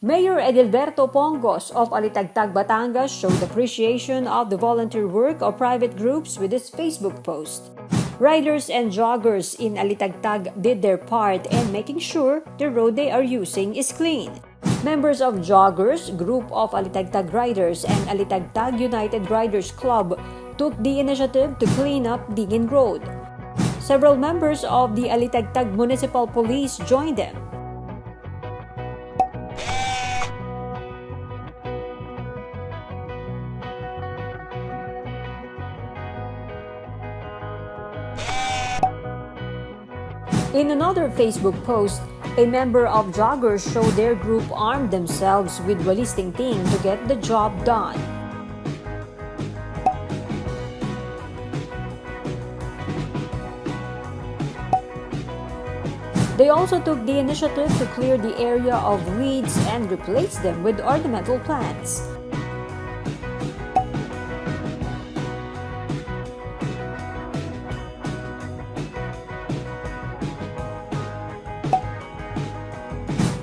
Mayor Edilbeto Ponggos of Alitagtag, Batangas showed appreciation of the volunteer work of private groups with his Facebook post. Riders and joggers in Alitagtag did their part in making sure the road they are using is clean. Members of Joggers, group of Alitagtag Riders and Alitagtag United Riders Club took the initiative to clean up Digin Road. Several members of the Alitagtag Municipal Police joined them. In another Facebook post, a member of Joggers showed their group armed themselves with ballisting ting to get the job done. They also took the initiative to clear the area of weeds and replace them with ornamental plants.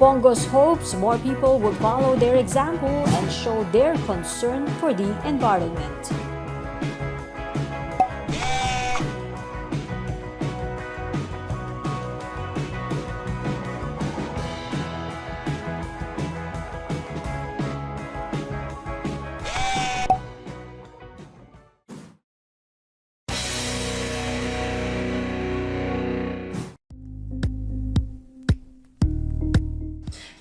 Ponggos hopes more people will follow their example and show their concern for the environment.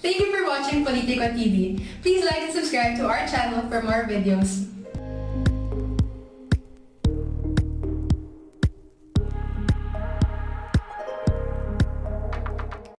Thank you for watching Politico TV. Please like and subscribe to our channel for more videos.